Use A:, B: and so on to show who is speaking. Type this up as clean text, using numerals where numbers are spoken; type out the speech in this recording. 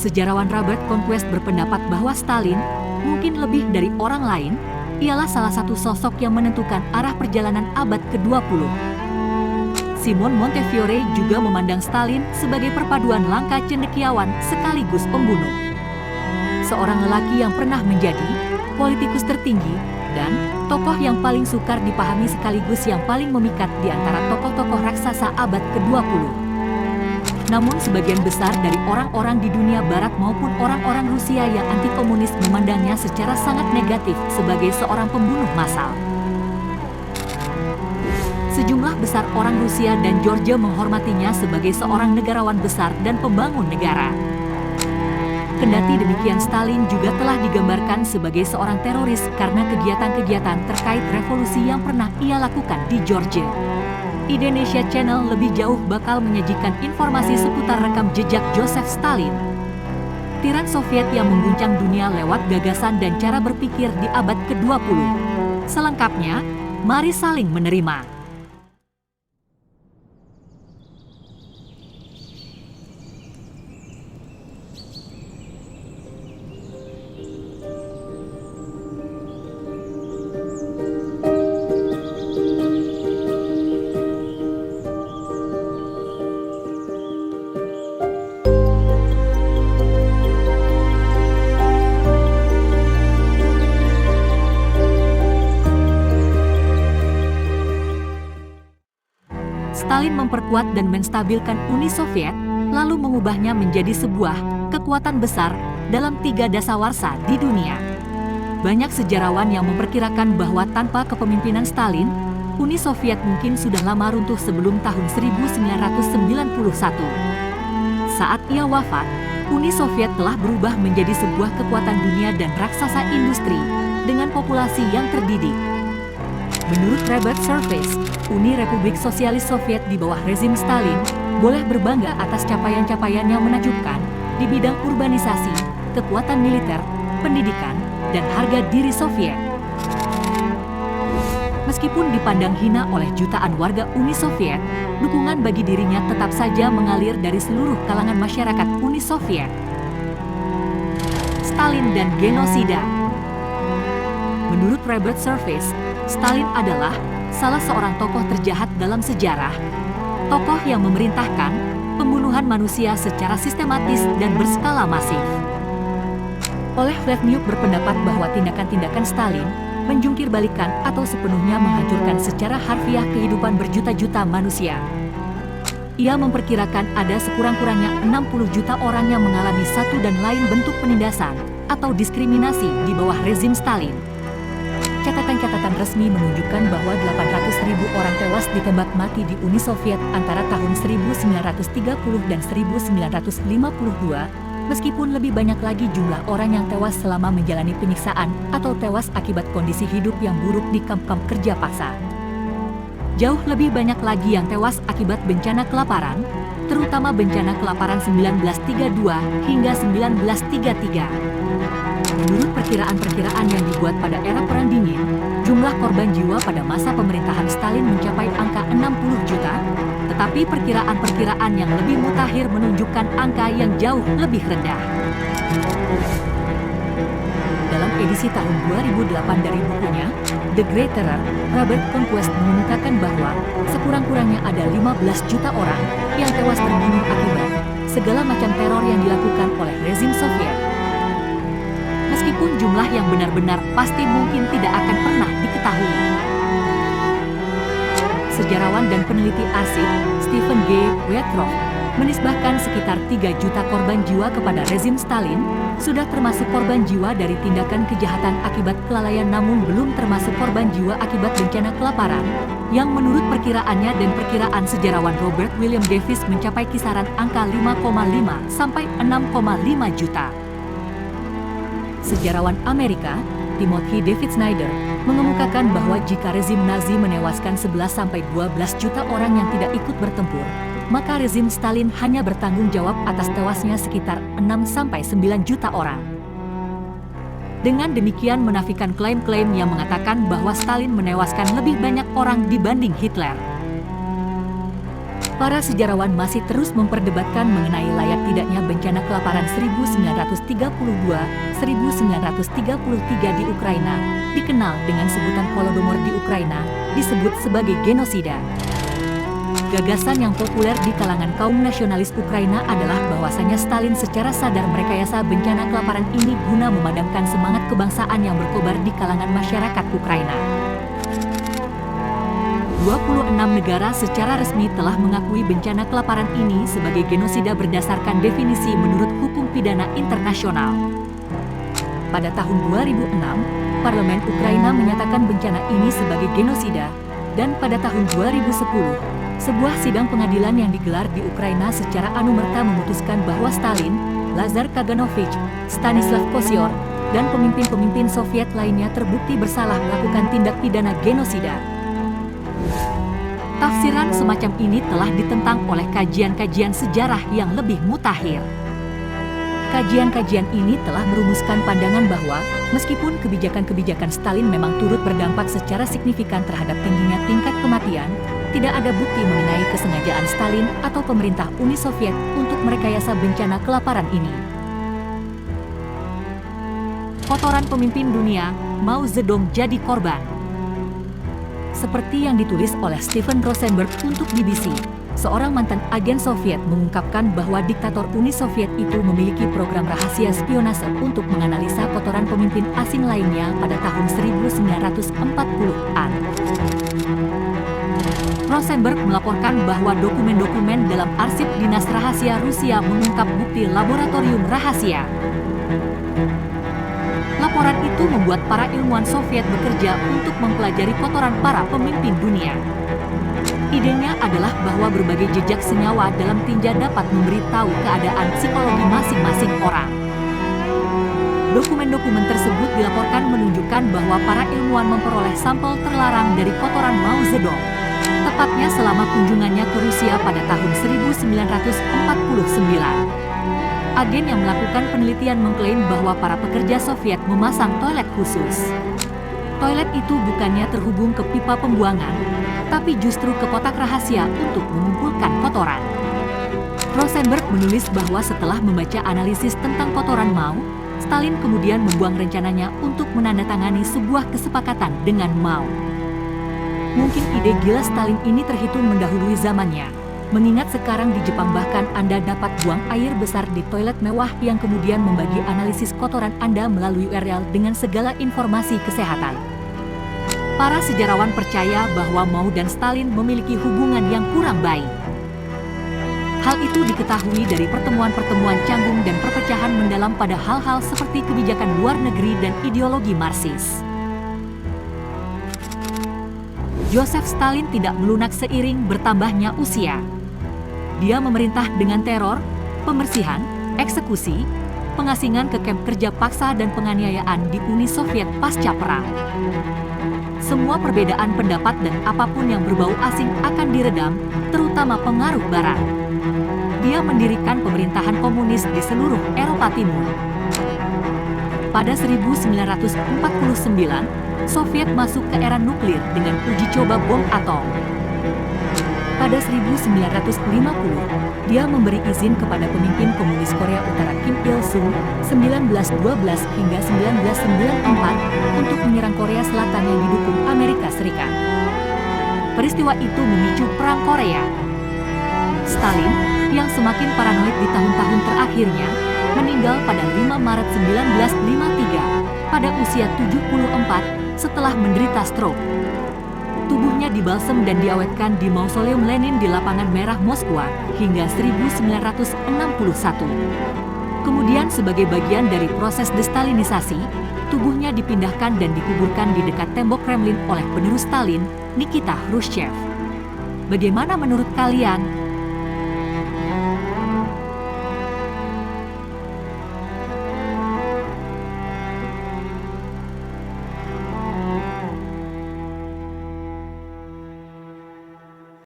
A: Sejarawan Robert Conquest berpendapat bahwa Stalin, mungkin lebih dari orang lain, ialah salah satu sosok yang menentukan arah perjalanan abad ke-20. Simon Montefiore juga memandang Stalin sebagai perpaduan langka cendekiawan sekaligus pembunuh. Seorang lelaki yang pernah menjadi politikus tertinggi dan tokoh yang paling sukar dipahami sekaligus yang paling memikat di antara tokoh-tokoh raksasa abad ke-20. Namun sebagian besar dari orang-orang di dunia barat maupun orang-orang Rusia yang anti-komunis memandangnya secara sangat negatif sebagai seorang pembunuh massal. Sejumlah besar orang Rusia dan Georgia menghormatinya sebagai seorang negarawan besar dan pembangun negara. Kendati demikian, Stalin juga telah digambarkan sebagai seorang teroris karena kegiatan-kegiatan terkait revolusi yang pernah ia lakukan di Georgia. Indonesia Channel lebih jauh bakal menyajikan informasi seputar rekam jejak Joseph Stalin, tiran Soviet yang mengguncang dunia lewat gagasan dan cara berpikir di abad ke-20. Selengkapnya, mari saling menerima. Stalin memperkuat dan menstabilkan Uni Soviet, lalu mengubahnya menjadi sebuah kekuatan besar dalam 3 dasawarsa di dunia. Banyak sejarawan yang memperkirakan bahwa tanpa kepemimpinan Stalin, Uni Soviet mungkin sudah lama runtuh sebelum tahun 1991. Saat ia wafat, Uni Soviet telah berubah menjadi sebuah kekuatan dunia dan raksasa industri dengan populasi yang terdidik. Menurut Robert Surface, Uni Republik Sosialis Soviet di bawah rezim Stalin boleh berbangga atas capaian-capaian yang menakjubkan di bidang urbanisasi, kekuatan militer, pendidikan, dan harga diri Soviet. Meskipun dipandang hina oleh jutaan warga Uni Soviet, dukungan bagi dirinya tetap saja mengalir dari seluruh kalangan masyarakat Uni Soviet. Stalin dan genosida. Menurut Robert Surface, Stalin adalah salah seorang tokoh terjahat dalam sejarah, tokoh yang memerintahkan pembunuhan manusia secara sistematis dan berskala masif. Oleh Plevniuk berpendapat bahwa tindakan-tindakan Stalin menjungkir balikan atau sepenuhnya menghancurkan secara harfiah kehidupan berjuta-juta manusia. Ia memperkirakan ada sekurang-kurangnya 60 juta orang yang mengalami satu dan lain bentuk penindasan atau diskriminasi di bawah rezim Stalin. Catatan-catatan resmi menunjukkan bahwa 800.000 orang tewas ditembak mati di Uni Soviet antara tahun 1930 dan 1952, meskipun lebih banyak lagi jumlah orang yang tewas selama menjalani penyiksaan atau tewas akibat kondisi hidup yang buruk di kamp-kamp kerja paksa. Jauh lebih banyak lagi yang tewas akibat bencana kelaparan, terutama bencana kelaparan 1932 hingga 1933. Menurut perkiraan-perkiraan yang dibuat pada era Perang Dingin, jumlah korban jiwa pada masa pemerintahan Stalin mencapai angka 60 juta, tetapi perkiraan-perkiraan yang lebih mutakhir menunjukkan angka yang jauh lebih rendah. Dalam edisi tahun 2008 dari bukunya, The Great Terror, Robert Conquest mengemukakan bahwa sekurang-kurangnya ada 15 juta orang yang tewas terbunuh akibat segala macam teror yang dilakukan oleh rezim Soviet. Meskipun jumlah yang benar-benar pasti mungkin tidak akan pernah diketahui. Sejarawan dan peneliti asing Stephen G. Wheatroff menisbahkan sekitar 3 juta korban jiwa kepada rezim Stalin, sudah termasuk korban jiwa dari tindakan kejahatan akibat kelalaian namun belum termasuk korban jiwa akibat bencana kelaparan, yang menurut perkiraannya dan perkiraan sejarawan Robert William Davis mencapai kisaran angka 5,5 sampai 6,5 juta. Sejarawan Amerika, Timothy David Snyder, mengemukakan bahwa jika rezim Nazi menewaskan 11-12 juta orang yang tidak ikut bertempur, maka rezim Stalin hanya bertanggung jawab atas tewasnya sekitar 6-9 juta orang. Dengan demikian menafikan klaim-klaim yang mengatakan bahwa Stalin menewaskan lebih banyak orang dibanding Hitler. Para sejarawan masih terus memperdebatkan mengenai layak tidaknya bencana kelaparan 1932-1933 di Ukraina, dikenal dengan sebutan Holodomor di Ukraina, disebut sebagai genosida. Gagasan yang populer di kalangan kaum nasionalis Ukraina adalah bahwasanya Stalin secara sadar merekayasa bencana kelaparan ini guna memadamkan semangat kebangsaan yang berkobar di kalangan masyarakat Ukraina. 26 negara secara resmi telah mengakui bencana kelaparan ini sebagai genosida berdasarkan definisi menurut hukum pidana internasional. Pada tahun 2006, Parlemen Ukraina menyatakan bencana ini sebagai genosida, dan pada tahun 2010, sebuah sidang pengadilan yang digelar di Ukraina secara anumerta memutuskan bahwa Stalin, Lazar Kaganovich, Stanislav Kosyor, dan pemimpin-pemimpin Soviet lainnya terbukti bersalah melakukan tindak pidana genosida. Tafsiran semacam ini telah ditentang oleh kajian-kajian sejarah yang lebih mutakhir. Kajian-kajian ini telah merumuskan pandangan bahwa, meskipun kebijakan-kebijakan Stalin memang turut berdampak secara signifikan terhadap tingginya tingkat kematian, tidak ada bukti mengenai kesengajaan Stalin atau pemerintah Uni Soviet untuk merekayasa bencana kelaparan ini. Kotoran pemimpin dunia, Mao Zedong jadi korban. Seperti yang ditulis oleh Stephen Rosenberg untuk BBC, seorang mantan agen Soviet mengungkapkan bahwa diktator Uni Soviet itu memiliki program rahasia spionase untuk menganalisa kotoran pemimpin asing lainnya pada tahun 1940-an. Rosenberg melaporkan bahwa dokumen-dokumen dalam arsip dinas rahasia Rusia mengungkap bukti laboratorium rahasia. Laporan itu membuat para ilmuwan Soviet bekerja untuk mempelajari kotoran para pemimpin dunia. Idenya adalah bahwa berbagai jejak senyawa dalam tinja dapat memberitahu keadaan psikologi masing-masing orang. Dokumen-dokumen tersebut dilaporkan menunjukkan bahwa para ilmuwan memperoleh sampel terlarang dari kotoran Mao Zedong, tepatnya selama kunjungannya ke Rusia pada tahun 1949. Agen yang melakukan penelitian mengklaim bahwa para pekerja Soviet memasang toilet khusus. Toilet itu bukannya terhubung ke pipa pembuangan, tapi justru ke kotak rahasia untuk mengumpulkan kotoran. Rosenberg menulis bahwa setelah membaca analisis tentang kotoran Mao, Stalin kemudian membuang rencananya untuk menandatangani sebuah kesepakatan dengan Mao. Mungkin ide gila Stalin ini terhitung mendahului zamannya. Mengingat sekarang di Jepang bahkan Anda dapat buang air besar di toilet mewah yang kemudian membagi analisis kotoran Anda melalui URL dengan segala informasi kesehatan. Para sejarawan percaya bahwa Mao dan Stalin memiliki hubungan yang kurang baik. Hal itu diketahui dari pertemuan-pertemuan canggung dan perpecahan mendalam pada hal-hal seperti kebijakan luar negeri dan ideologi Marxis. Joseph Stalin tidak melunak seiring bertambahnya usia. Dia memerintah dengan teror, pembersihan, eksekusi, pengasingan ke kamp kerja paksa dan penganiayaan di Uni Soviet pasca perang. Semua perbedaan pendapat dan apapun yang berbau asing akan diredam, terutama pengaruh Barat. Dia mendirikan pemerintahan komunis di seluruh Eropa Timur. Pada 1949, Soviet masuk ke era nuklir dengan uji coba bom atom. Pada 1950, dia memberi izin kepada pemimpin komunis Korea Utara Kim Il-sung 1912 hingga 1994 untuk menyerang Korea Selatan yang didukung Amerika Serikat. Peristiwa itu memicu Perang Korea. Stalin, yang semakin paranoid di tahun-tahun terakhirnya, meninggal pada 5 Maret 1953 pada usia 74 setelah menderita stroke. Tubuhnya dibalsem dan diawetkan di Mausoleum Lenin di Lapangan Merah Moskwa hingga 1961. Kemudian sebagai bagian dari proses destalinisasi, tubuhnya dipindahkan dan dikuburkan di dekat tembok Kremlin oleh penerus Stalin, Nikita Khrushchev. Bagaimana menurut kalian?